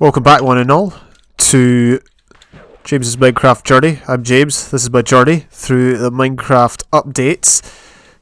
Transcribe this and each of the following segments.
Welcome back, one and all, to James's Minecraft journey. I'm James. This is my journey through the Minecraft updates.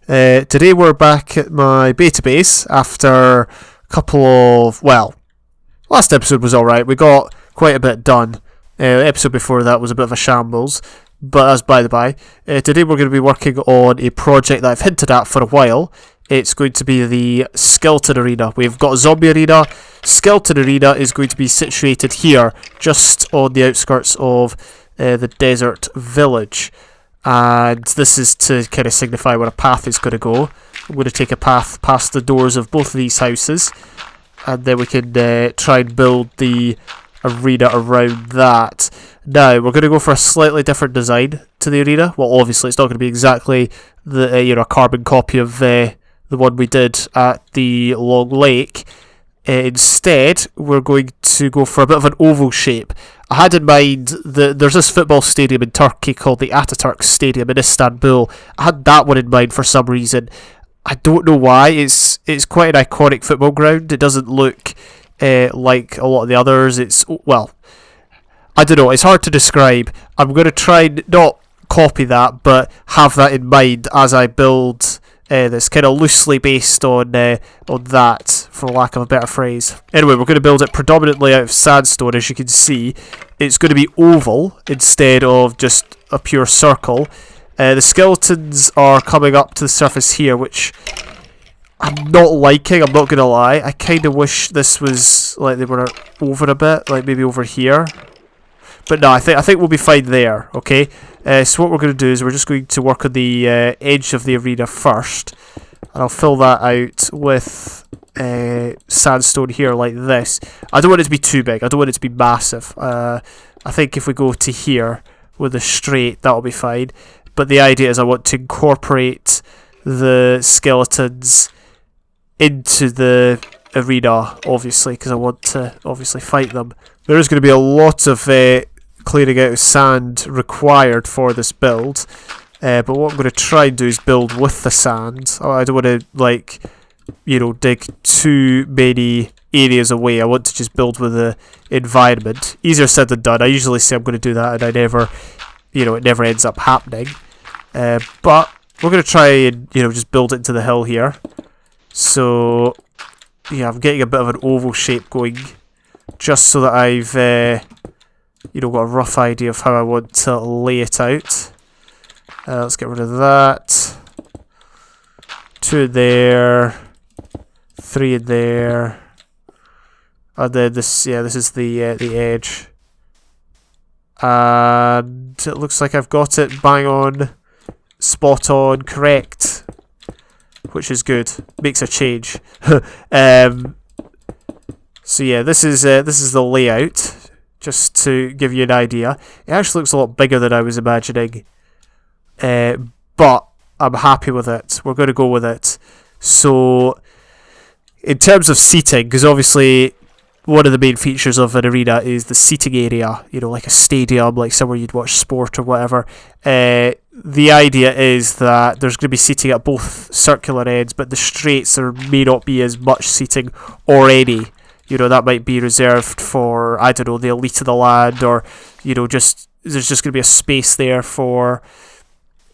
Today we're back at my beta base after a couple of, last episode was alright. We got quite a bit done. The episode before that was a bit of a shambles, but that's by the by. Today we're going to be working on a project that I've hinted at for a while. It's going to be the Skeleton Arena. We've got a Zombie Arena. Skeleton Arena is going to be situated here, just on the outskirts of the desert village. And this is to kind of signify where a path is going to go. I'm going to take a path past the doors of both of these houses, and then we can try and build the arena around that. Now, we're going to go for a slightly different design to the arena. Well, obviously, it's not going to be exactly the carbon copy of the one we did at the Long Lake. Instead, we're going to go for a bit of an oval shape. I had in mind, there's this football stadium in Turkey called the Ataturk Stadium in Istanbul. I had that one in mind for some reason. I don't know why. It's quite an iconic football ground. It doesn't look like a lot of the others. I don't know. It's hard to describe. I'm going to try and not copy that, but have that in mind as I build that's kind of loosely based on that, for lack of a better phrase. Anyway, we're going to build it predominantly out of sandstone. As you can see, it's going to be oval instead of just a pure circle. The skeletons are coming up to the surface here, which I'm not liking, I'm not going to lie. I kind of wish this was, like, they were over a bit, like maybe over here. But no, I think we'll be fine there, okay? So what we're going to do is we're just going to work on the edge of the arena first. And I'll fill that out with sandstone here like this. I don't want it to be too big. I don't want it to be massive. I think if we go to here with a straight, that'll be fine. But the idea is I want to incorporate the skeletons into the arena, obviously, because I want to obviously fight them. There is going to be a lot of clearing out of sand required for this build, but what I'm going to try and do is build with the sand. I don't want to dig too many areas away. I want to just build with the environment. Easier said than done. I usually say I'm going to do that and I never, it never ends up happening. But we're going to try and just build it into the hill here. So yeah, I'm getting a bit of an oval shape going, just so that I've got a rough idea of how I want to lay it out. Let's get rid of that. 2 in there, 3 in there, and then this is the edge. And it looks like I've got it bang on, spot on, correct, which is good. Makes a change. So yeah, this is the layout, just to give you an idea. It actually looks a lot bigger than I was imagining, but I'm happy with it. We're going to go with it. So, in terms of seating, because obviously one of the main features of an arena is the seating area, like a stadium, like somewhere you'd watch sport or whatever. The idea is that there's going to be seating at both circular ends, but the straights there may not be as much seating or any. That might be reserved for, I don't know, the elite of the land, or, there's just going to be a space there for,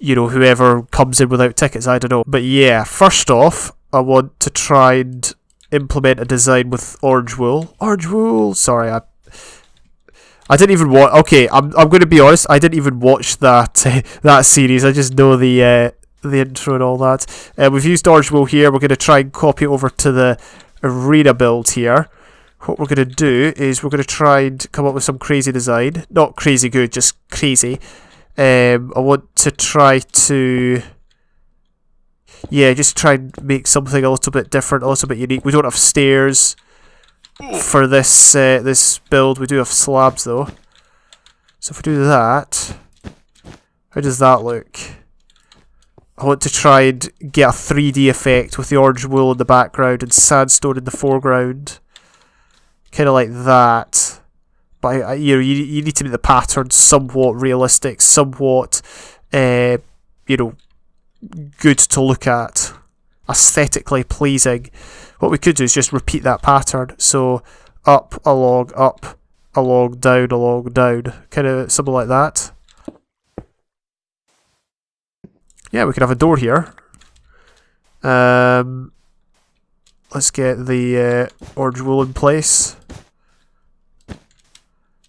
whoever comes in without tickets, I don't know. But yeah, first off, I want to try and implement a design with orange wool. Orange wool! Sorry, I didn't even watch, okay, I'm going to be honest, I didn't even watch that that series. I just know the intro and all that. We've used orange wool here. We're going to try and copy it over to the arena build here. What we're going to do is we're going to try and come up with some crazy design. Not crazy good, just crazy. I want to try to, just try and make something a little bit different, a little bit unique. We don't have stairs for this this build. We do have slabs though. So if we do that, how does that look? I want to try and get a 3D effect with the orange wool in the background and sandstone in the foreground. Kind of like that. But you need to make the pattern somewhat realistic, somewhat good to look at, aesthetically pleasing. What we could do is just repeat that pattern. So up, a log, down. Kind of something like that. Yeah, we could have a door here. Let's get the orange wool in place.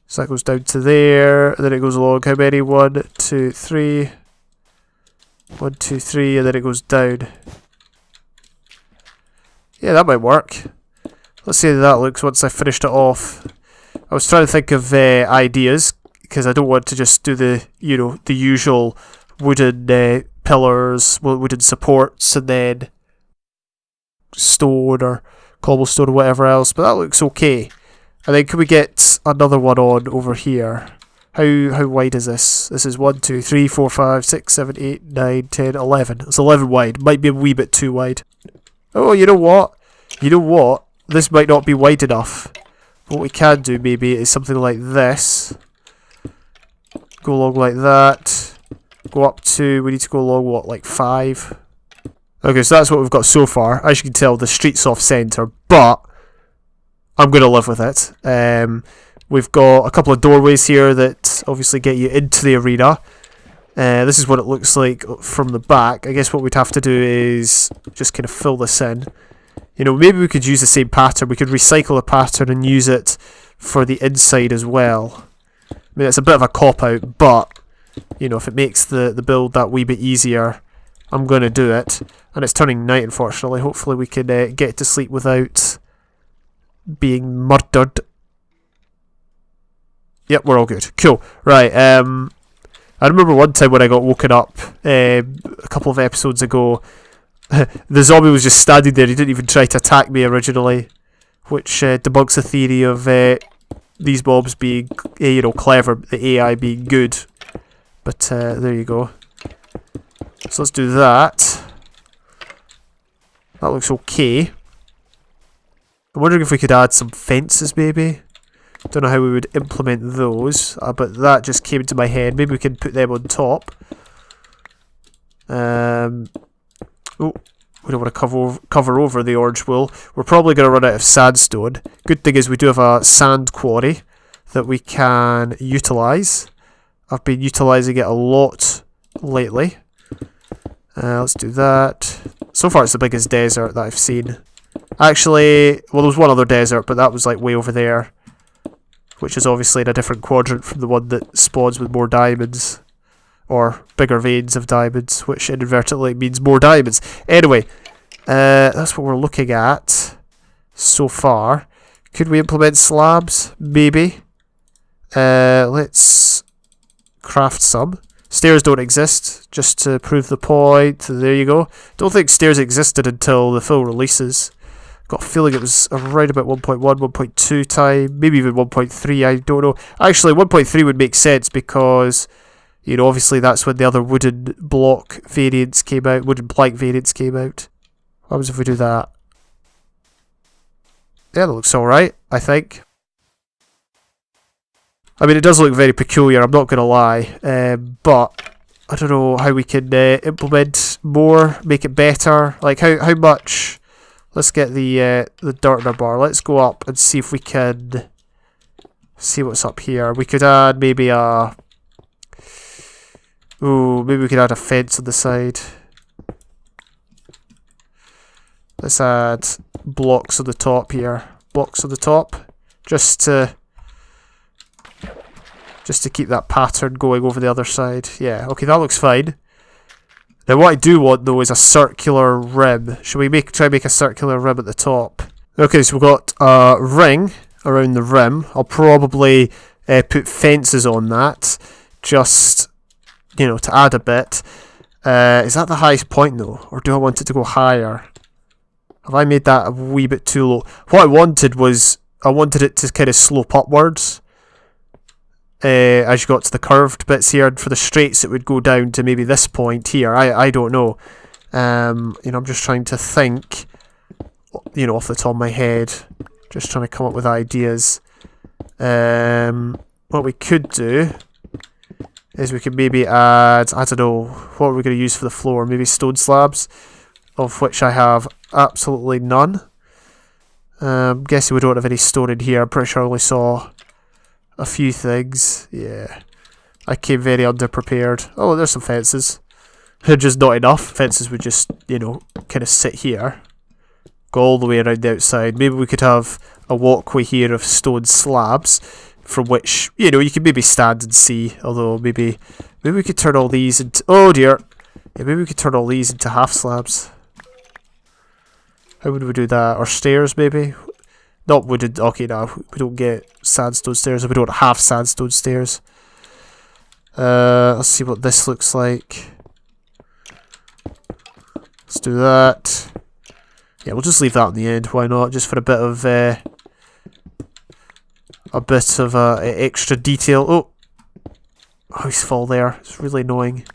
So that goes down to there, and then it goes along. How many? 1, 2, 3. 1, 2, 3, and then it goes down. Yeah, that might work. Let's see how that looks once I finished it off. I was trying to think of ideas, because I don't want to just do the, you know, the usual wooden pillars, wooden supports, and then stone or cobblestone or whatever else, but that looks okay. And then can we get another one on over here? How wide is this? This is 1, 2, 3, 4, 5, 6, 7, 8, 9, 10, 11. It's 11 wide. Might be a wee bit too wide. Oh, you know what? This might not be wide enough. What we can do maybe is something like this. Go along like that. Go up to, we need to go along what, like 5? Okay, so that's what we've got so far. As you can tell, the street's off centre, but I'm going to live with it. We've got a couple of doorways here that obviously get you into the arena. This is what it looks like from the back. I guess what we'd have to do is just kind of fill this in. You know, maybe we could use the same pattern. We could recycle a pattern and use it for the inside as well. I mean, it's a bit of a cop-out, but, you know, if it makes the build that wee bit easier, I'm going to do it. And it's turning night, unfortunately. Hopefully we can get to sleep without being murdered. Yep, we're all good. Cool. Right, I remember one time when I got woken up a couple of episodes ago, the zombie was just standing there. He didn't even try to attack me originally, which debunks the theory of these mobs being, you know, clever, the AI being good. But there you go. So let's do that. That looks okay. I'm wondering if we could add some fences maybe. Don't know how we would implement those, but that just came into my head. Maybe we can put them on top. Oh, we don't want to cover over the orange wool. We're probably going to run out of sandstone. Good thing is we do have a sand quarry that we can utilise. I've been utilising it a lot lately. Let's do that. So far it's the biggest desert that I've seen. Actually, well, there was one other desert, but that was like way over there, which is obviously in a different quadrant from the one that spawns with more diamonds, or bigger veins of diamonds, which inadvertently means more diamonds. Anyway, that's what we're looking at so far. Could we implement slabs? Maybe. Let's craft some. Stairs don't exist, just to prove the point. There you go. Don't think stairs existed until the full releases. Got a feeling it was around about 1.1, 1.2 time, maybe even 1.3, I don't know. Actually, 1.3 would make sense because, you know, obviously that's when the other wooden block variants came out, wooden plank variants came out. What happens if we do that? Yeah, that looks alright, I think. I mean, it does look very peculiar, I'm not going to lie, but I don't know how we can implement more, make it better. Like, how much... Let's get the dirt in our bar. Let's go up and see if we can see what's up here. We could add maybe a... Ooh, maybe we could add a fence on the side. Let's add blocks on the top here. Blocks on the top. Just to keep that pattern going over the other side. Yeah, okay, that looks fine. Now what I do want though is a circular rim. Should we try and make a circular rim at the top? Okay, so we've got a ring around the rim. I'll probably put fences on that, just, you know, to add a bit. Is that the highest point though, or do I want it to go higher? Have I made that a wee bit too low? What I wanted was, I wanted it to kind of slope upwards. As you got to the curved bits here, and for the straights it would go down to maybe this point here. I don't know. You know, I'm just trying to think, you know, off the top of my head, just trying to come up with ideas. What we could do is we could maybe add, I don't know, what are we going to use for the floor? Maybe stone slabs, of which I have absolutely none. I'm guessing we don't have any stone in here. I'm pretty sure I only saw a few things. Yeah. I came very underprepared. Oh, there's some fences. Just not enough. Fences would just, you know, kind of sit here. Go all the way around the outside. Maybe we could have a walkway here of stone slabs from which, you know, you could maybe stand and see. Although maybe we could turn all these into... Oh dear. Yeah, maybe we could turn all these into half slabs. How would we do that? Or stairs maybe? Not wooden. Okay, no, we don't get sandstone stairs. We don't have sandstone stairs. Let's see what this looks like. Let's do that. Yeah, we'll just leave that in the end. Why not? Just for a bit of extra detail. Oh, house fall there. It's really annoying.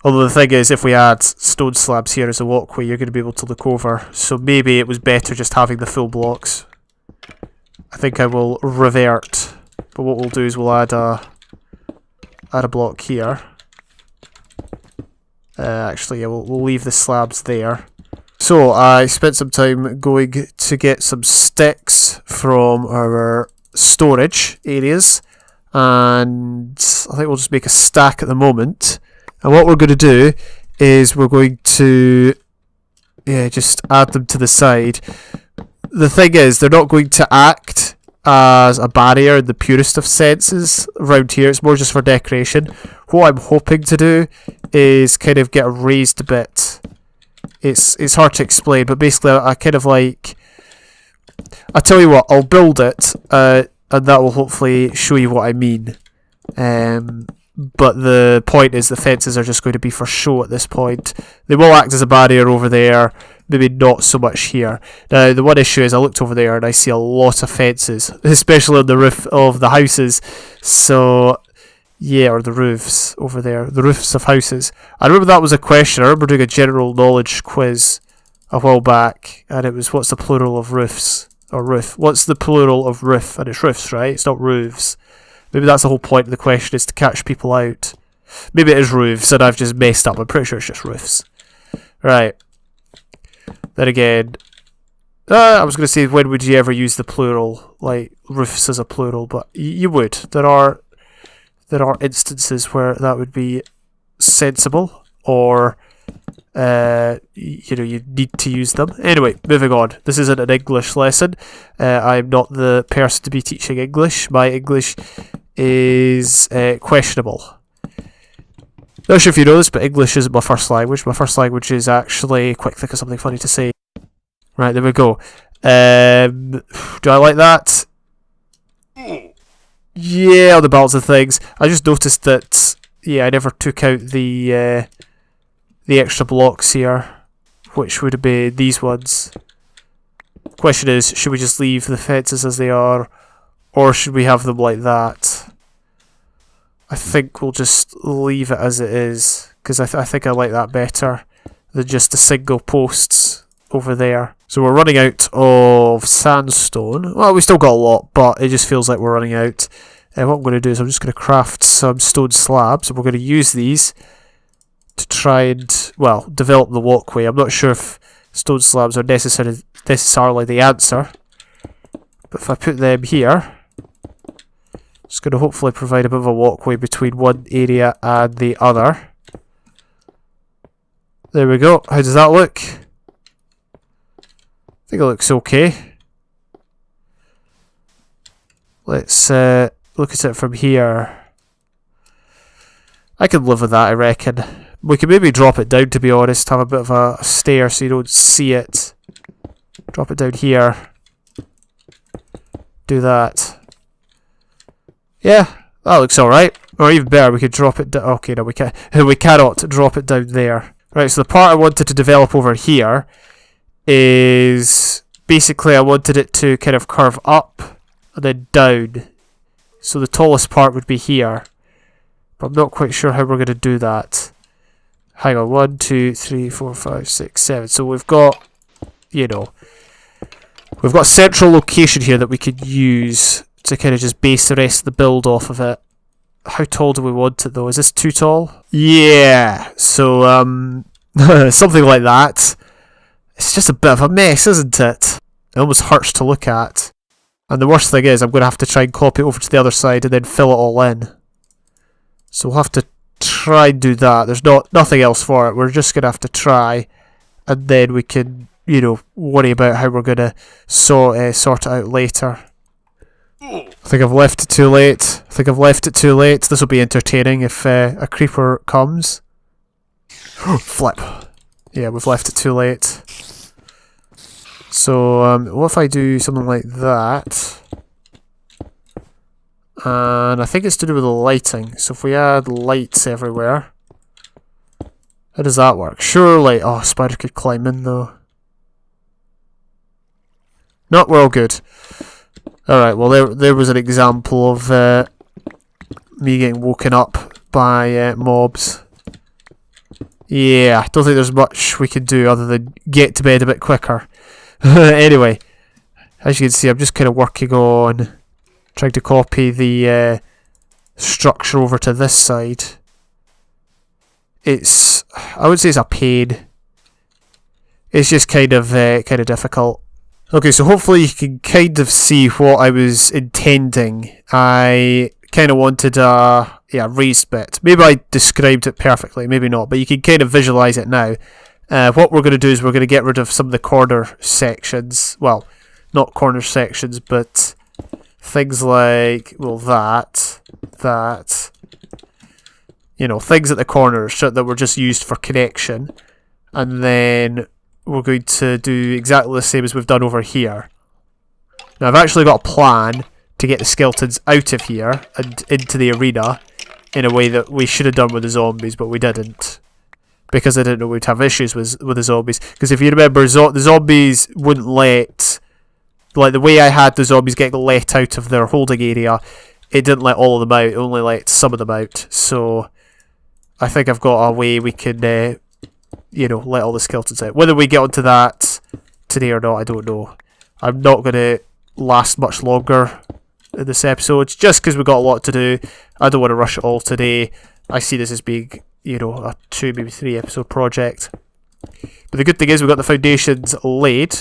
Although the thing is, if we add stone slabs here as a walkway, you're going to be able to look over. So maybe it was better just having the full blocks. I think I will revert. But what we'll do is we'll add a block here. Actually, yeah, we'll leave the slabs there. So I spent some time going to get some sticks from our storage areas, and I think we'll just make a stack at the moment. And what we're going to do is we're going to just add them to the side. The thing is, they're not going to act as a barrier in the purest of senses around here. It's more just for decoration. What I'm hoping to do is kind of get a raised bit. It's hard to explain, but basically I kind of like... I'll tell you what, I'll build it, and that will hopefully show you what I mean. But the point is the fences are just going to be for show at this point. They will act as a barrier over there, maybe not so much here. Now, the one issue is I looked over there and I see a lot of fences, especially on the roof of the houses. So, yeah, or the roofs over there, the roofs of houses. I remember that was a question. I remember doing a general knowledge quiz a while back, and it was, what's the plural of roofs? Or roof. What's the plural of roof? And it's roofs, right? It's not roofs. Maybe that's the whole point of the question, is to catch people out. Maybe it is roofs, and I've just messed up. I'm pretty sure it's just roofs. Right. Then again, I was going to say, when would you ever use the plural, like roofs as a plural? But you would. There are instances where that would be sensible, or you know, you need to use them. Anyway, moving on. This isn't an English lesson. I'm not the person to be teaching English. My English is questionable. Not sure if you know this, but English isn't my first language. My first language is actually... Quick, think of something funny to say. Right, there we go. Do I like that? Yeah, on the balance of things. I just noticed that, yeah, I never took out the extra blocks here, which would be these ones. Question is, should we just leave the fences as they are, or should we have them like that? I think we'll just leave it as it is, because I think I like that better than just the single posts over there. So we're running out of sandstone. Well, we still got a lot, but it just feels like we're running out. And what I'm going to do is I'm just going to craft some stone slabs, and we're going to use these to try and, well, develop the walkway. I'm not sure if stone slabs are necessarily the answer, but if I put them here, it's going to hopefully provide a bit of a walkway between one area and the other. There we go. How does that look? I think it looks okay. Let's look at it from here. I can live with that, I reckon. We can maybe drop it down, to be honest. Have a bit of a stair so you don't see it. Drop it down here. Do that. Yeah, that looks alright. Or even better, we could drop it down. Okay, no, we can't. We cannot drop it down there. Right, so the part I wanted to develop over here is basically I wanted it to kind of curve up and then down. So the tallest part would be here. But I'm not quite sure how we're going to do that. Hang on, 1, 2, 3, 4, 5, 6, 7. So we've got, you know, we've got a central location here that we could use to kind of just base the rest of the build off of it. How tall do we want it though? Is this too tall? Yeah, so something like that. It's just a bit of a mess, isn't it? It almost hurts to look at. And the worst thing is, I'm going to have to try and copy it over to the other side and then fill it all in. So we'll have to try and do that. There's nothing else for it. We're just going to have to try. And then we can, you know, worry about how we're going to sort it out later. I think I've left it too late. This will be entertaining if a creeper comes. Flip. Yeah, we've left it too late. So, what if I do something like that? And I think it's to do with the lighting. So if we add lights everywhere, how does that work? Surely, oh, spider could climb in though. No, we're all good. Alright, well there was an example of me getting woken up by mobs. Yeah, I don't think there's much we can do other than get to bed a bit quicker. Anyway, as you can see, I'm just kind of working on trying to copy the structure over to this side. I would say it's a pain. It's just kind of difficult. Okay, so hopefully you can kind of see what I was intending. I kind of wanted a raised bit. Maybe I described it perfectly, maybe not, but you can kind of visualize it now. What we're going to do is we're going to get rid of some of the corner sections. Well, not corner sections, but things like, well, that. You know, things at the corners that were just used for connection. And then we're going to do exactly the same as we've done over here. Now, I've actually got a plan to get the skeletons out of here and into the arena in a way that we should have done with the zombies, but we didn't. Because I didn't know we'd have issues with the zombies. Because if you remember, the zombies wouldn't let... Like, the way I had the zombies get let out of their holding area, it didn't let all of them out, it only let some of them out. So, I think I've got a way we can, you know, let all the skeletons out. Whether we get onto that today or not, I don't know. I'm not going to last much longer in this episode, just because we've got a lot to do. I don't want to rush it all today. I see this as being, you know, a 2, maybe 3 episode project. But the good thing is we've got the foundations laid.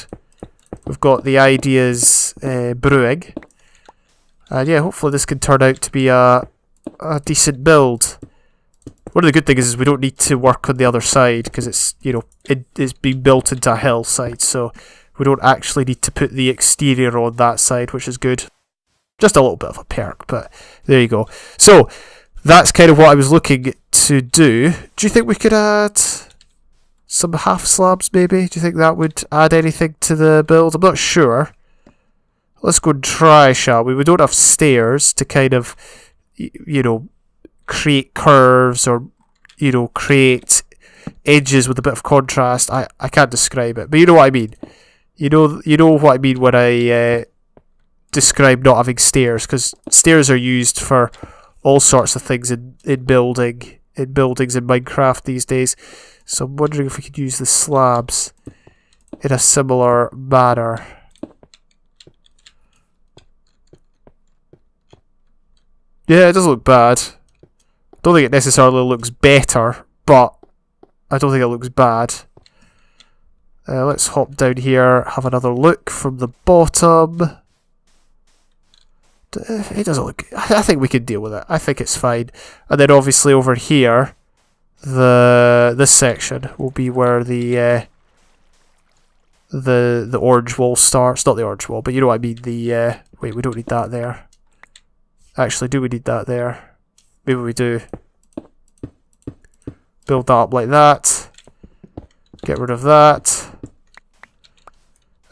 We've got the ideas brewing. And yeah, hopefully this can turn out to be a decent build. One of the good things is we don't need to work on the other side because it's, you know, it's being built into a hillside, so we don't actually need to put the exterior on that side, which is good. Just a little bit of a perk, but there you go. So, that's kind of what I was looking to do. Do you think we could add some half slabs, maybe? Do you think that would add anything to the build? I'm not sure. Let's go and try, shall we? We don't have stairs to kind of, you know, create curves or, you know, create edges with a bit of contrast. I can't describe it, but you know what I mean. You know what I mean when I describe not having stairs, because stairs are used for all sorts of things in buildings in Minecraft these days. So I'm wondering if we could use the slabs in a similar manner. Yeah, it doesn't look bad. Don't think it necessarily looks better, but I don't think it looks bad. Let's hop down here, have another look from the bottom. It doesn't look... I think we can deal with it. I think it's fine. And then obviously over here, this section will be where the orange wall starts. Not the orange wall, but you know what I mean. Wait, we don't need that there. Actually, do we need that there? Maybe we do. Build that up like that. Get rid of that.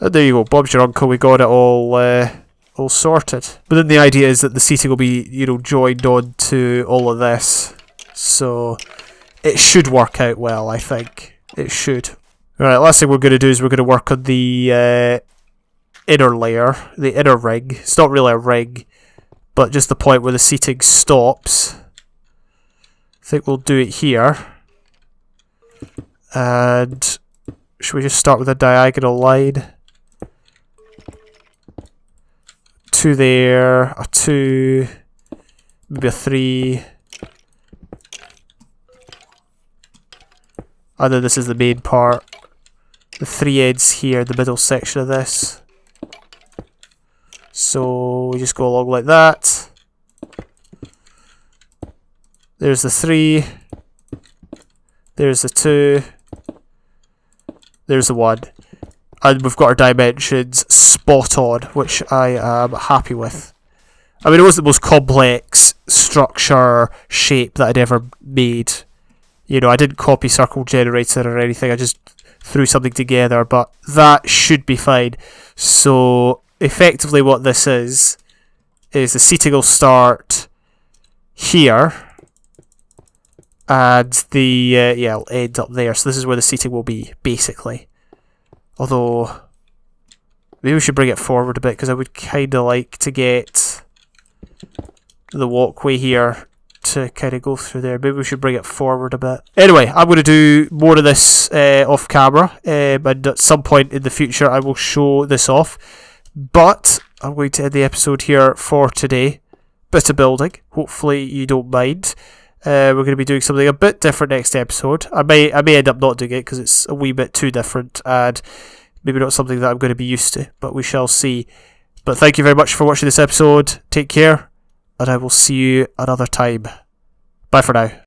And there you go. Bob's your uncle. We got it all sorted. But then the idea is that the seating will be, you know, joined on to all of this. So it should work out well, I think. It should. Alright, last thing we're going to do is we're going to work on the inner layer, the inner ring. It's not really a ring, but just the point where the seating stops. I think we'll do it here. And should we just start with a diagonal line? 2 there, a 2, maybe a 3. And then this is the main part. The 3 ends here, the middle section of this. So we just go along like that. There's the 3. There's the 2. There's the 1. And we've got our dimensions spot on, which I am happy with. I mean, it wasn't the most complex structure shape that I'd ever made. You know, I didn't copy circle generator or anything, I just threw something together, but that should be fine. So, effectively what this is the seating will start here, and the, it'll end up there. So this is where the seating will be, basically. Although, maybe we should bring it forward a bit, because I would kind of like to get the walkway here to kind of go through there. Maybe we should bring it forward a bit. Anyway, I'm going to do more of this off camera, and at some point in the future I will show this off. But I'm going to end the episode here for today. Bit of building. Hopefully you don't mind. We're going to be doing something a bit different next episode. I may end up not doing it because it's a wee bit too different and maybe not something that I'm going to be used to, but we shall see. But thank you very much for watching this episode. Take care, and I will see you another time. Bye for now.